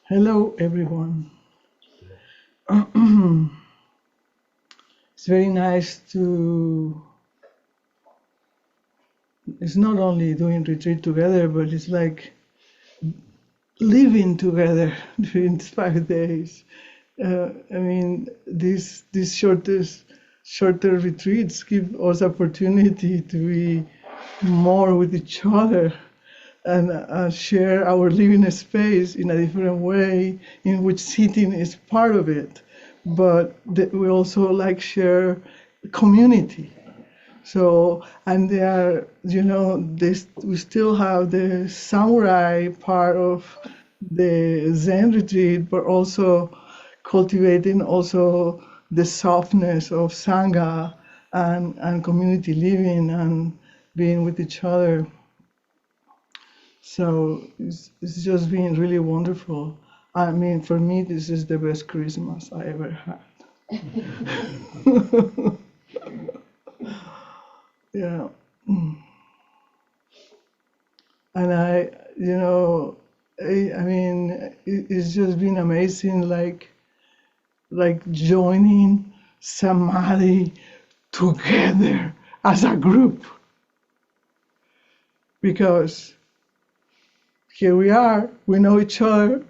Hello, everyone. It's very nice it's not only doing retreat together, but it's like living together during 5 days. These shorter retreats give us opportunity to be more with each other and share our living space in a different way, in which sitting is part of it, but we also like share community. So, and there, we still have the samurai part of the Zen retreat, but also cultivating also the softness of Sangha and community living and being with each other. So it's just been really wonderful. I mean, for me, this is the best Christmas I ever had. Yeah. And it's just been amazing, like joining Samadhi together as a group. Because here we are, we know each other,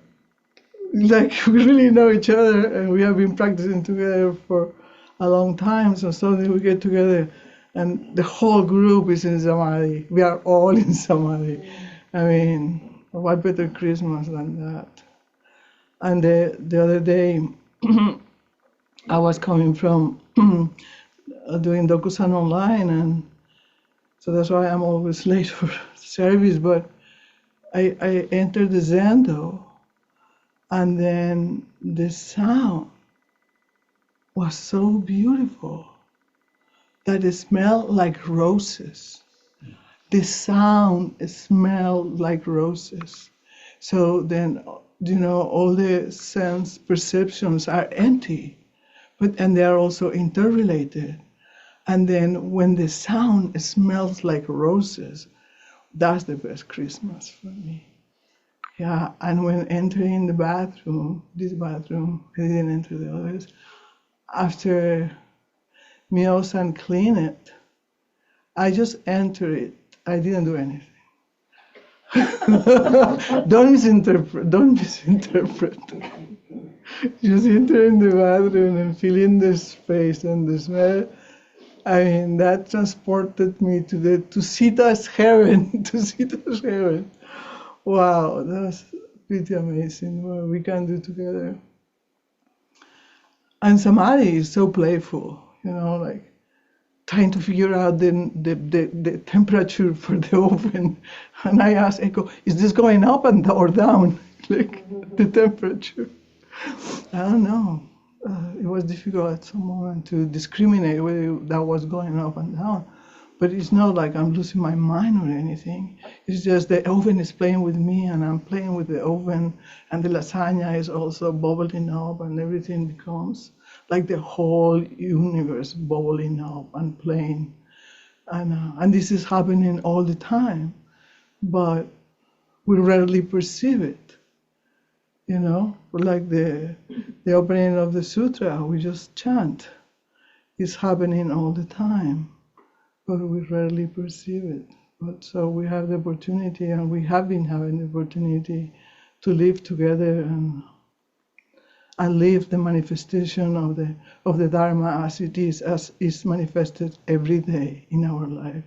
like we really know each other, and we have been practicing together for a long time. So suddenly we get together, and the whole group is in Samadhi. We are all in Samadhi. I mean, what better Christmas than that? And the other day, I was coming from doing Dokusan online, and so that's why I'm always late for service. But I entered the Zendo, and then the sound was so beautiful that it smelled like roses. The sound smelled like roses. So then, all the sense perceptions are empty, and they are also interrelated. And then when the sound smells like roses, that's the best Christmas for me. Yeah, and when entering the bathroom, this bathroom, I didn't enter the others, after Mio-san cleaned it, I just entered it. I didn't do anything. Don't misinterpret. Just enter in the bathroom and feel in the space and the smell. I mean, that transported me to Sita's heaven, to Sita's heaven. Wow, that's pretty amazing what we can do together. And Samadhi is so playful, like trying to figure out the temperature for the oven. And I asked Echo, is this going up or down? Like the temperature. I don't know. It was difficult at some moment to discriminate whether that was going up and down. But it's not like I'm losing my mind or anything. It's just the oven is playing with me and I'm playing with the oven, and the lasagna is also bubbling up, and everything becomes like the whole universe bubbling up and playing. And this is happening all the time, but we rarely perceive it. Like the opening of the sutra, we just chant. It's happening all the time, but we rarely perceive it. But so we have the opportunity, and we have been having the opportunity to live together and live the manifestation of the Dharma as it is manifested every day in our life.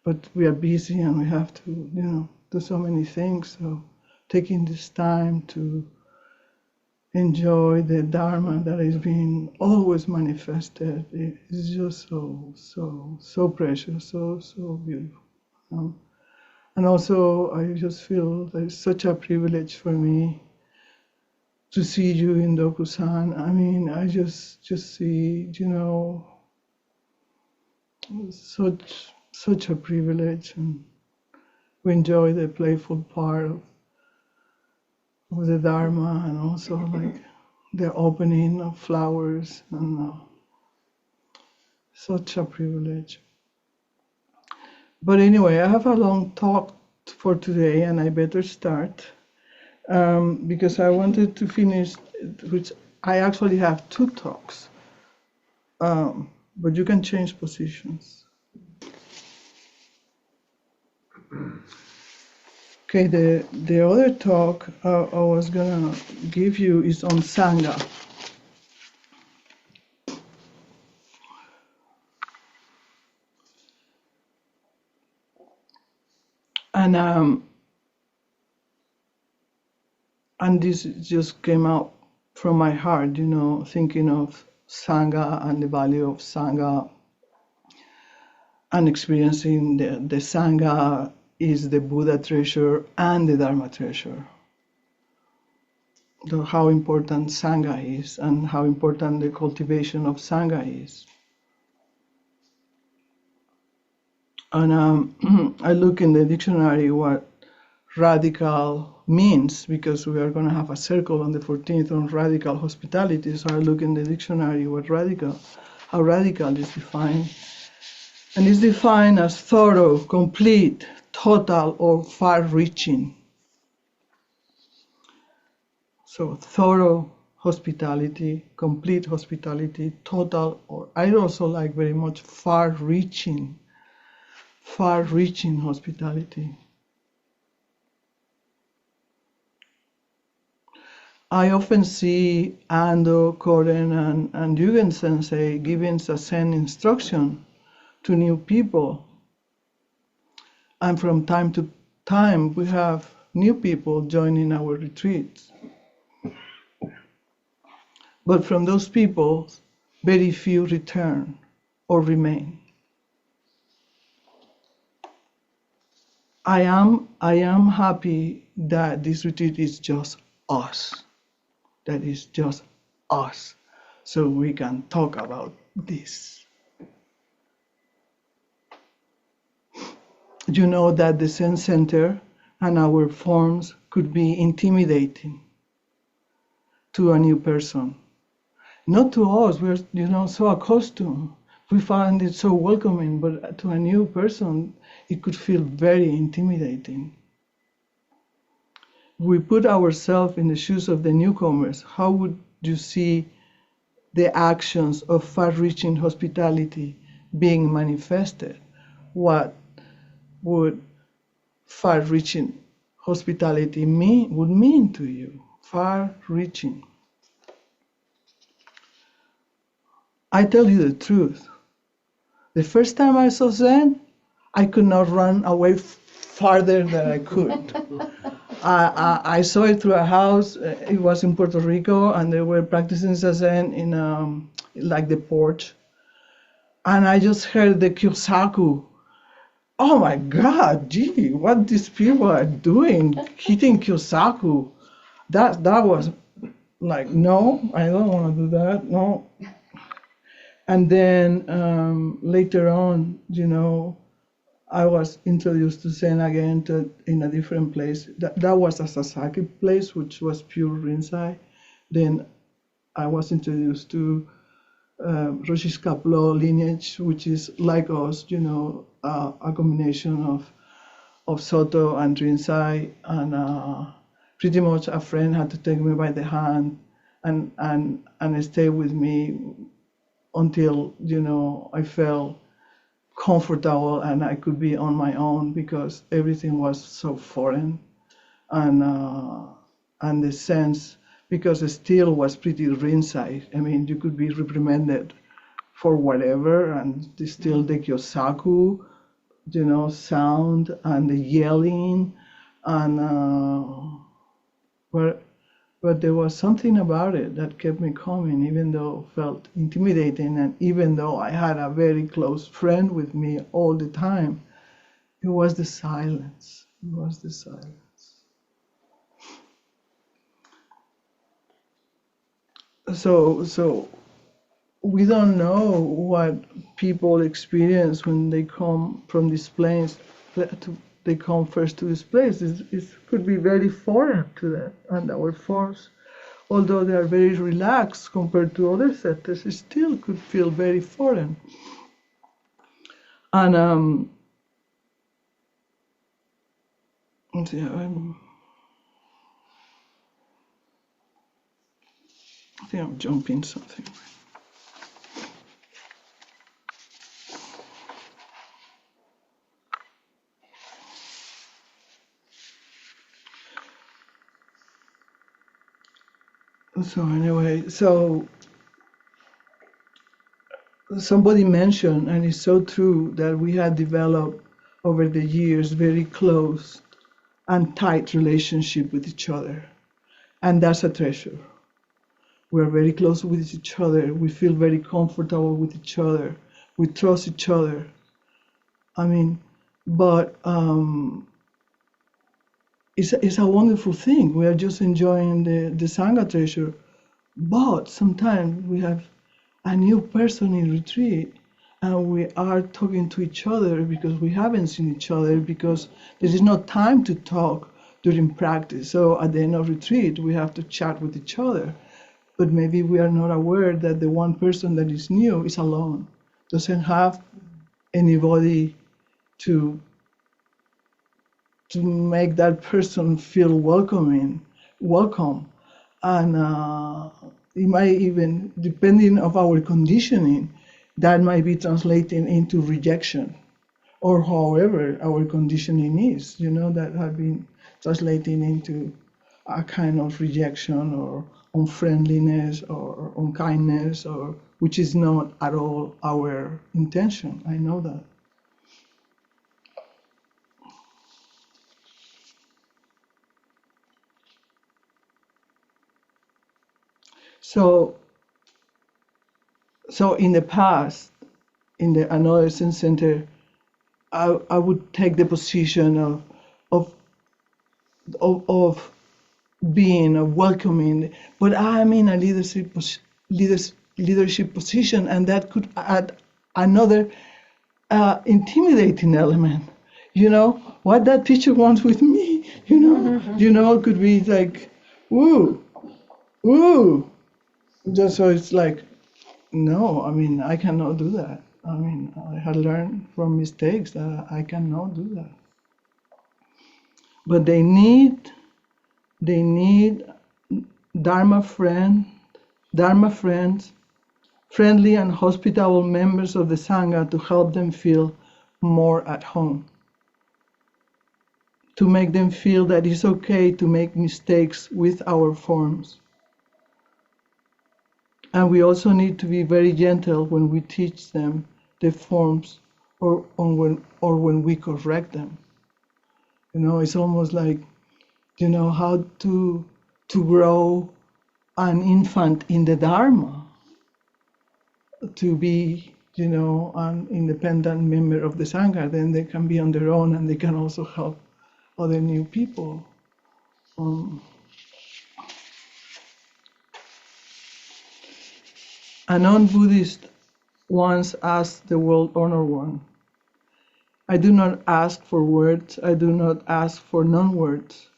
But we are busy and we have to, do so many things. So taking this time to enjoy the Dharma that is being always manifested is just so precious, so beautiful. And also, I just feel that it's such a privilege for me to see you in Dokusan. I mean, I just see, such a privilege, and we enjoy the playful part of the Dharma, and also like the opening of flowers, and such a privilege. But anyway, I have a long talk for today, and I better start. because I wanted to finish, which I actually have 2 talks, but you can change positions. Okay, the other talk I was gonna give you is on Sangha. And this just came out from my heart, thinking of Sangha and the value of Sangha and experiencing the Sangha is the Buddha treasure and the Dharma treasure. How important Sangha is and how important the cultivation of Sangha is. And I look in the dictionary what radical means, because we are going to have a circle on the 14th on radical hospitality. So I look in the dictionary how radical is defined. And it's defined as thorough, complete, total, or far-reaching. So thorough hospitality, complete hospitality, total, or I also like very much far-reaching hospitality. I often see Ando, Koren, and Yugen Sensei giving Sesshin instruction to new people. And from time to time, we have new people joining our retreats. But from those people, very few return or remain. I am happy that this retreat is just us. That is just us. So we can talk about this. You know that the Zen Center and our forms could be intimidating to a new person. Not to us, we're so accustomed. We find it so welcoming, but to a new person, it could feel very intimidating. We put ourselves in the shoes of the newcomers. How would you see the actions of far-reaching hospitality being manifested? What would far-reaching hospitality would mean to you? Far-reaching. I tell you the truth. The first time I saw Zen, I could not run away farther than I could. I saw it through a house. It was in Puerto Rico, and they were practicing Zen in like the porch. And I just heard the Kyosaku. Oh my God, gee, what these people are doing, hitting Kyosaku. That was like, no, I don't want to do that, no. And then later on, I was introduced to Zen again in a different place. That was a Sasaki place, which was pure Rinzai. Then I was introduced to Roshi Shinko lineage, which is like us, a combination of Soto and Rinzai. And pretty much a friend had to take me by the hand and stay with me until, I felt comfortable and I could be on my own, because everything was so foreign, and the sense, because the steel was pretty Rinzai. I mean, you could be reprimanded for whatever, and still the Kyosaku, sound and the yelling, and but there was something about it that kept me coming, even though it felt intimidating, and even though I had a very close friend with me all the time. It was the silence. It was the silence. So we don't know what people experience when they come from this place. They come first to this place. It could be very foreign to them, and our forms, although they are very relaxed compared to other setters, it still could feel very foreign. And think I'm jumping something. So anyway, somebody mentioned, and it's so true, that we had developed over the years very close and tight relationship with each other. And that's a treasure. We're very close with each other. We feel very comfortable with each other. We trust each other. I mean, but it's a wonderful thing. We are just enjoying the Sangha treasure. But sometimes we have a new person in retreat, and we are talking to each other because we haven't seen each other, because there is no time to talk during practice. So at the end of retreat, we have to chat with each other. But maybe we are not aware that the one person that is new is alone, doesn't have anybody to make that person feel welcome. And it might even, depending of our conditioning, that might be translating into rejection, or however our conditioning is, that have been translating into a kind of rejection or unfriendliness or unkindness, or which is not at all our intention. I know that. So in the past, in the adolescent center, I would take the position of being a welcoming, but I'm in a leadership position, and that could add another intimidating element. What that teacher wants with me. Could be like, woo. Just so it's like, no. I mean, I cannot do that. I mean, I had learned from mistakes that I cannot do that. But they need Dharma friends, friendly and hospitable members of the Sangha to help them feel more at home, to make them feel that it's okay to make mistakes with our forms. And we also need to be very gentle when we teach them the forms, or when we correct them. It's almost like, how to grow an infant in the Dharma, to be, an independent member of the Sangha. Then they can be on their own, and they can also help other new people. A non-Buddhist once asked the world-honored one, "I do not ask for words, I do not ask for non-words."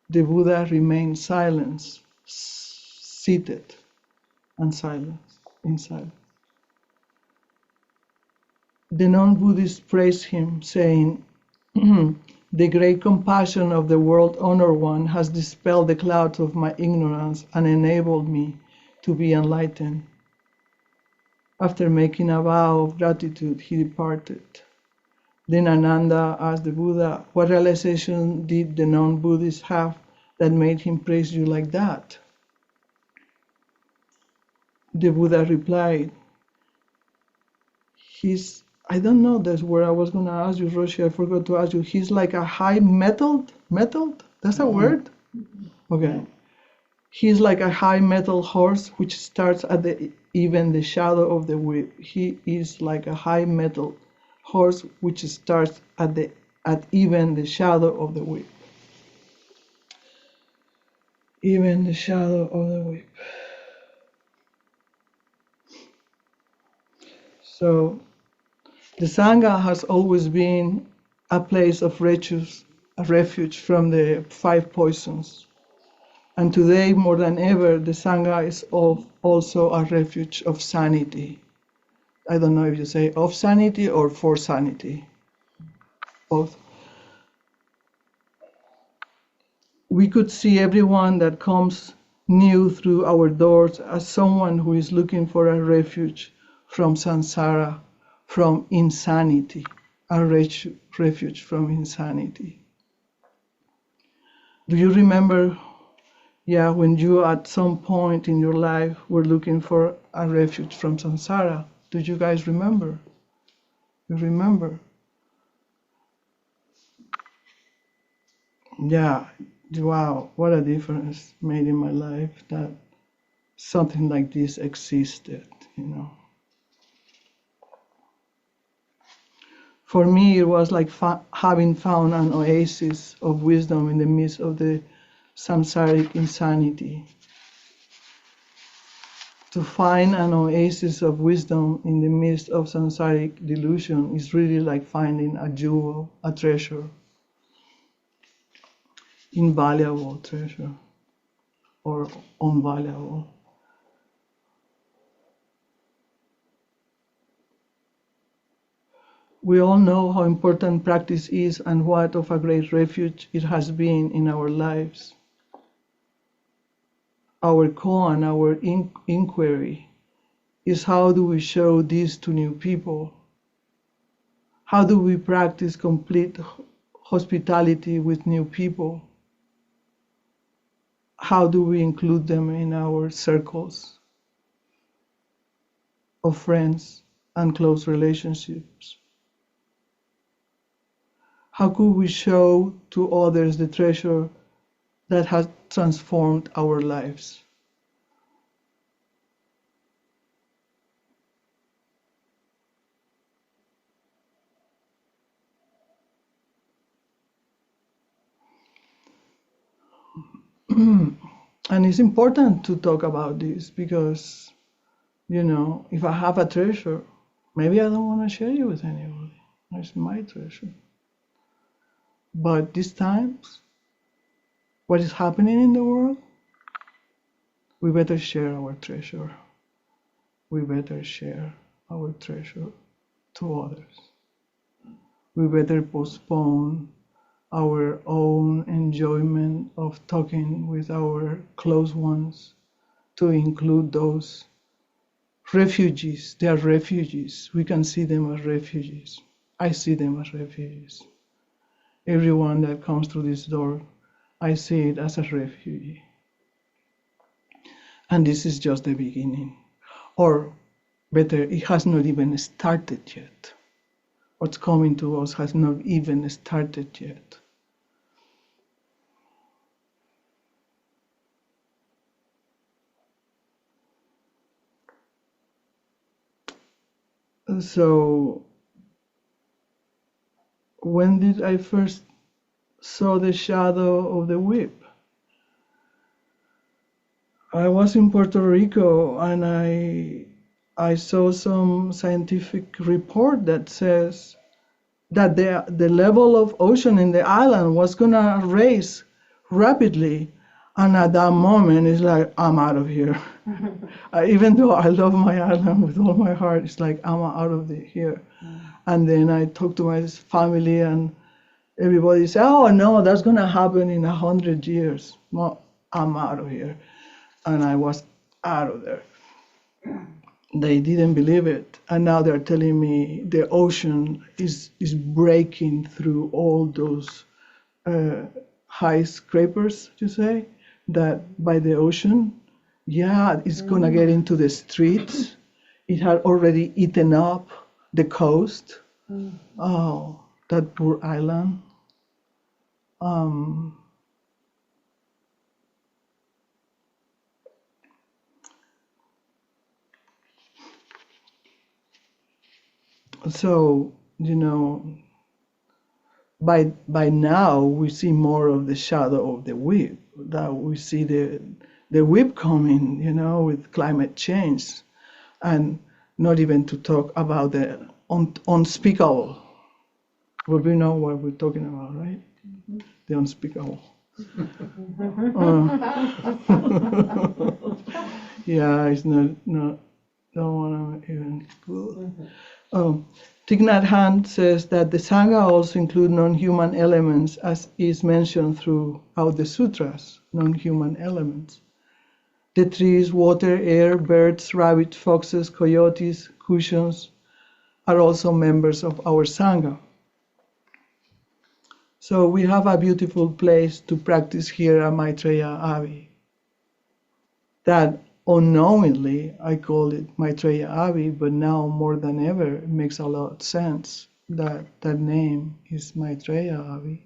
The Buddha remained silent, seated and in silence. The non-Buddhist praised him, saying, "The great compassion of the world-honored one has dispelled the clouds of my ignorance and enabled me to be enlightened." After making a vow of gratitude, he departed. Then Ananda asked the Buddha, "What realization did the non-Buddhist have that made him praise you like that?" The Buddha replied, I don't know, that's where I was going to ask you, Roshi, I forgot to ask you. He's like a high mettled? That's a word? Okay. He's like a high mettled horse which starts at even the shadow of the whip. He is like a high mettled horse which starts at even the shadow of the whip. Even the shadow of the whip. So the Sangha has always been a place of refuge from the 5 poisons. And today, more than ever, the Sangha is also a refuge of sanity. I don't know if you say of sanity or for sanity. Both. We could see everyone that comes new through our doors as someone who is looking for a refuge from samsara, from insanity, a refuge from insanity. Do you remember, when you at some point in your life were looking for a refuge from samsara? Do you guys remember? You remember? Yeah, wow, what a difference made in my life that something like this existed, For me, it was like having found an oasis of wisdom in the midst of the samsaric insanity. To find an oasis of wisdom in the midst of samsaric delusion is really like finding a jewel, a treasure, invaluable treasure, or unvaluable. We all know how important practice is and what of a great refuge it has been in our lives. Our koan, our inquiry, is how do we show this to new people? How do we practice complete hospitality with new people? How do we include them in our circles of friends and close relationships? How could we show to others the treasure that has transformed our lives? And it's important to talk about this because, if I have a treasure, maybe I don't want to share it with anybody. It's my treasure. But these times, what is happening in the world, we better share our treasure. We better share our treasure to others. We better postpone our own enjoyment of talking with our close ones to include those refugees. They are refugees. We can see them as refugees. I see them as refugees. Everyone that comes through this door, I see it as a refugee. And this is just the beginning. Or better, it has not even started yet. What's coming to us has not even started yet. So, when did I first saw the shadow of the whip? I was in Puerto Rico and I saw some scientific report that says that the level of ocean in the island was gonna rise rapidly, and at that moment it's like I'm out of here. Even though I love my island with all my heart, it's like I'm out of here. And then I talked to my family and everybody said, "Oh no, that's gonna happen in 100 years." No, I'm out of here. And I was out of there. They didn't believe it. And now they're telling me the ocean is breaking through all those high scrapers, you say, that by the ocean. Yeah, it's going to get into the streets. It had already eaten up the coast. Oh, that poor island. So, by now we see more of the shadow of the whip. That we see the whip coming, with climate change, and not even to talk about the unspeakable. Well, we know what we're talking about, right? Mm-hmm. The unspeakable. Yeah, it's not don't want to even go. Thich Nhat Hanh says that the Sangha also include non-human elements, as is mentioned throughout the sutras, non-human elements. The trees, water, air, birds, rabbits, foxes, coyotes, cushions are also members of our Sangha. So we have a beautiful place to practice here at Maitreya Abbey. That unknowingly I call it Maitreya Abbey, but now more than ever it makes a lot of sense that that name is Maitreya Abbey.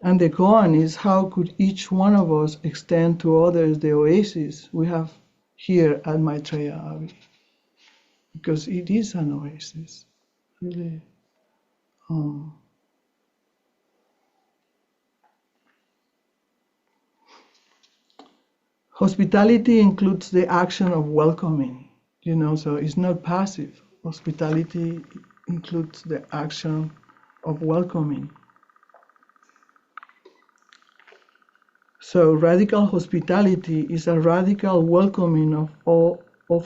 And the koan is, how could each one of us extend to others the oasis we have here at Maitreya Abbey? Because it is an oasis, really. Hospitality includes the action of welcoming, so it's not passive. Hospitality includes the action of welcoming. So radical hospitality is a radical welcoming of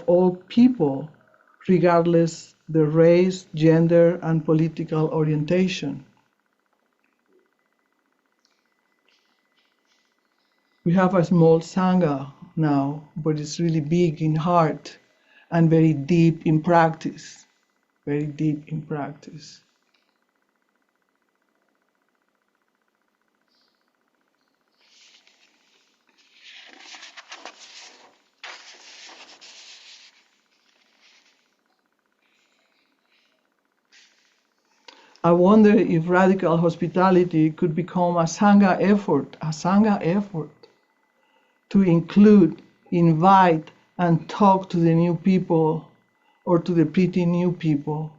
all people, regardless the race, gender, and political orientation. We have a small Sangha now, but it's really big in heart and very deep in practice. Very deep in practice. I wonder if radical hospitality could become a Sangha effort to include, invite, and talk to the new people or to the pretty new people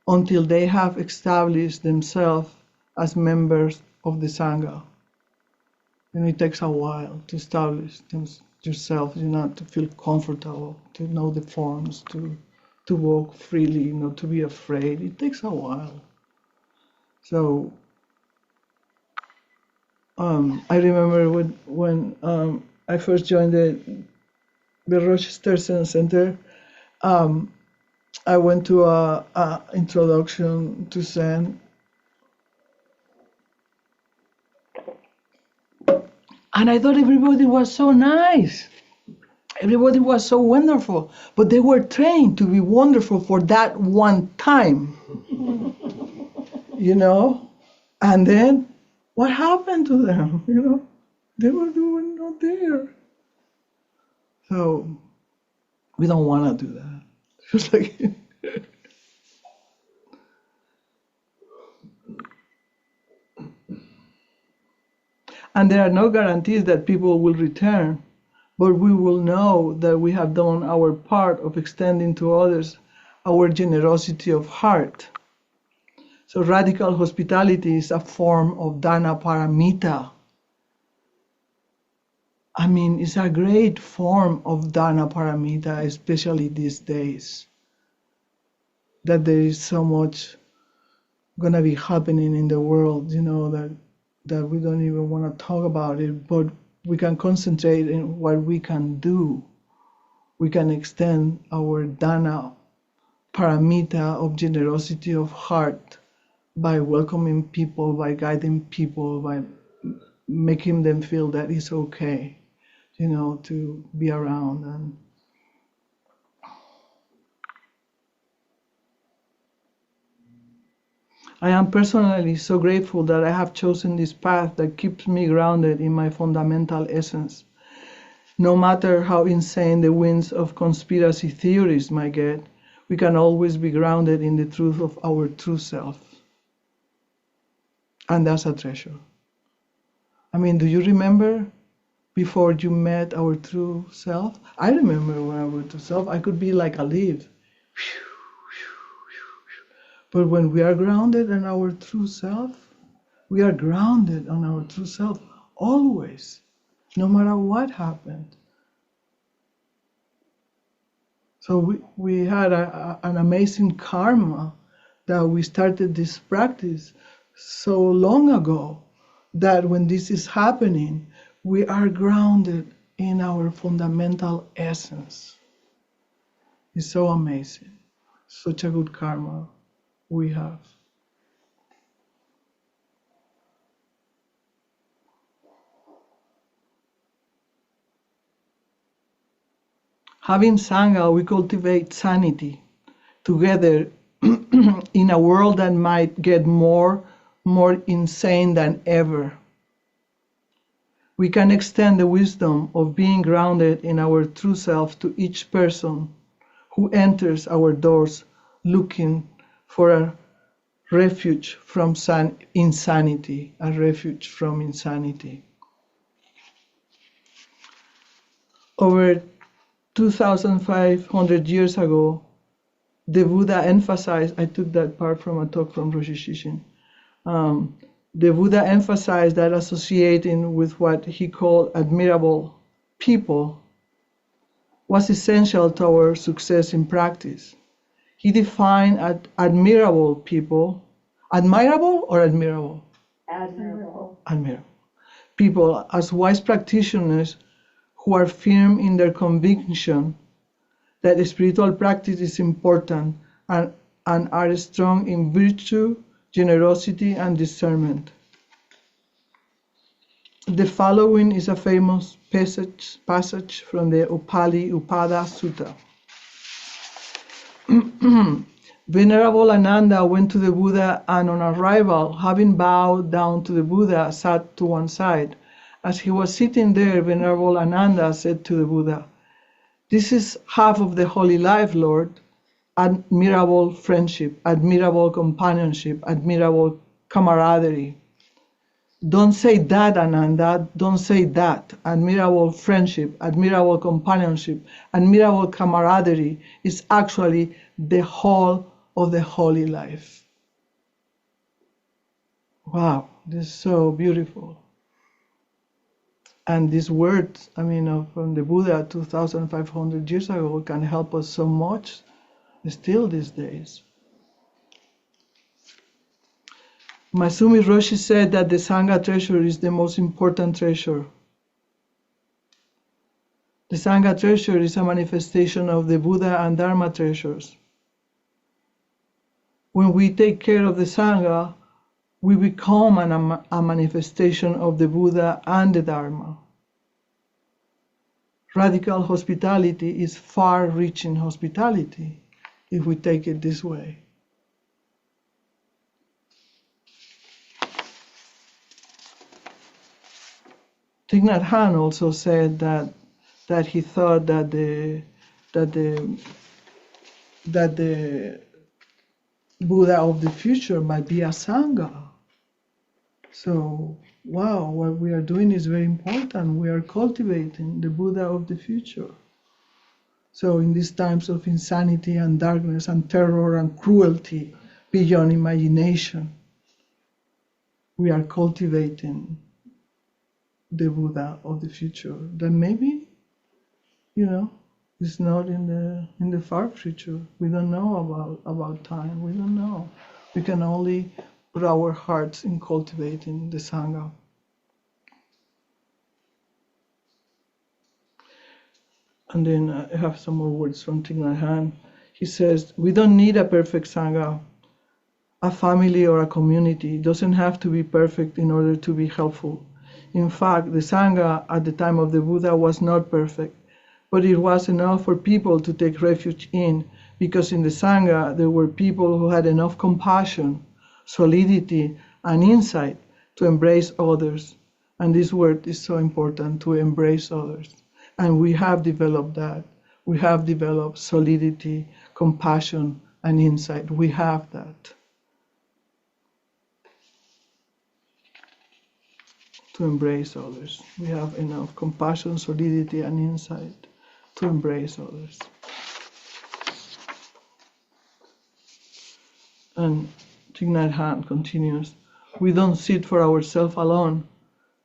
until they have established themselves as members of the Sangha. And it takes a while to establish yourself, to feel comfortable, to know the forms, to walk freely, not to be afraid. It takes a while. So I remember when I first joined the Rochester Center, I went to a introduction to Zen, and I thought everybody was so nice. Everybody was so wonderful, but they were trained to be wonderful for that one time, And then what happened to them? They were not there. So we don't want to do that. Just like. And there are no guarantees that people will return, but we will know that we have done our part of extending to others our generosity of heart. So radical hospitality is a form of dana paramita. I mean, it's a great form of dana paramita, especially these days, that there is so much gonna be happening in the world, that we don't even want to talk about it, but we can concentrate in what we can do. We can extend our dana paramita of generosity of heart by welcoming people, by guiding people, by making them feel that it's okay, to be around. And I am personally so grateful that I have chosen this path that keeps me grounded in my fundamental essence. No matter how insane the winds of conspiracy theories might get, we can always be grounded in the truth of our true self. And that's a treasure. I mean, do you remember before you met our true self? I remember when I was true self, I could be like a leaf. But when we are grounded in our true self, we are grounded on our true self always, no matter what happened. So we had an amazing karma that we started this practice so long ago that when this is happening, we are grounded in our fundamental essence. It's so amazing. Such a good karma we have. Having Sangha, we cultivate sanity together in a world that might get more insane than ever. We can extend the wisdom of being grounded in our true self to each person who enters our doors looking for a refuge from insanity, a refuge from insanity. Over 2,500 years ago, the Buddha emphasized, I took that part from a talk from Roshi Sesshin, the Buddha emphasized that associating with what he called admirable people was essential to our success in practice. He defined admirable people, admirable or admirable? Admirable. Admirable. People as wise practitioners who are firm in their conviction that spiritual practice is important and are strong in virtue, generosity, and discernment. The following is a famous passage from the Upali Upada Sutta. Venerable Ananda went to the Buddha and on arrival, having bowed down to the Buddha, sat to one side. As he was sitting there, Venerable Ananda said to the Buddha, "This is half of the holy life, Lord. Admirable friendship, admirable companionship, admirable camaraderie." Don't say that, Ananda, don't say that. Admirable friendship, admirable companionship, admirable camaraderie is actually the whole of the holy life. Wow, this is so beautiful. And these words, from the Buddha 2,500 years ago can help us so much still these days. Masumi Roshi said that the Sangha treasure is the most important treasure. The Sangha treasure is a manifestation of the Buddha and Dharma treasures. When we take care of the Sangha, we become a manifestation of the Buddha and the Dharma. Radical hospitality is far-reaching hospitality if we take it this way. Thich Nhat Hanh also said that he thought that the Buddha of the future might be a Sangha. So, wow, what we are doing is very important. We are cultivating the Buddha of the future. So in these times of insanity and darkness and terror and cruelty beyond imagination, we are cultivating the Buddha of the future. That maybe, is not in the far future. We don't know about time. We don't know. We can only put our hearts in cultivating the Sangha. And then I have some more words from Thich Nhat Hanh. He says, we don't need a perfect Sangha. A family or a community doesn't have to be perfect in order to be helpful. In fact, the Sangha at the time of the Buddha was not perfect, but it was enough for people to take refuge in, because in the Sangha there were people who had enough compassion, solidity, and insight to embrace others. And this word is so important, to embrace others. And we have developed that. We have developed solidity, compassion, and insight. We have that. To embrace others. We have enough compassion, solidity, and insight to embrace others. And Thich Nhat Hanh continues, we don't sit for ourselves alone.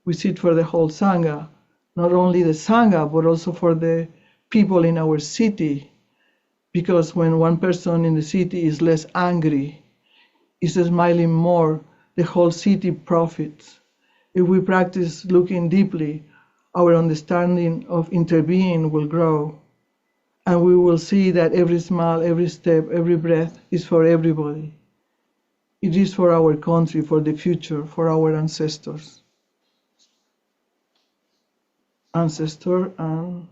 We sit for the whole Sangha. Not only the Sangha, but also for the people in our city. Because when one person in the city is less angry, is smiling more, the whole city profits. If we practice looking deeply, our understanding of interbeing will grow. And we will see that every smile, every step, every breath is for everybody. It is for our country, for the future, for our ancestor and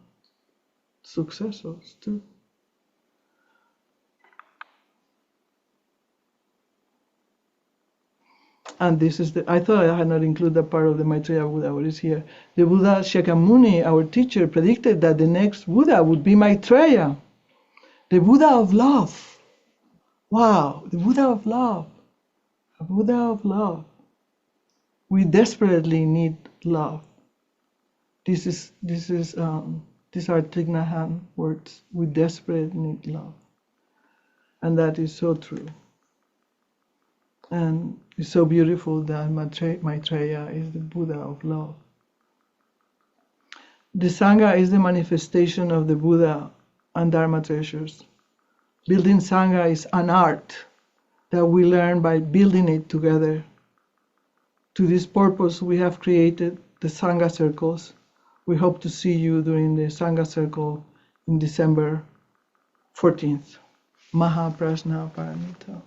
successors too. And this is I thought I had not included that part of the Maitreya Buddha, what is here. The Buddha Shakyamuni, our teacher, predicted that the next Buddha would be Maitreya, the Buddha of love. Wow, the Buddha of love, a Buddha of love. We desperately need love. These are Thich Nhat Hanh words. We desperately need love, and that is so true. And it's so beautiful that Maitreya is the Buddha of love. The Sangha is the manifestation of the Buddha and Dharma treasures. Building Sangha is an art that we learn by building it together. To this purpose, we have created the Sangha circles. We hope to see you during the Sangha circle in December 14th. Maha Prajna Paramita.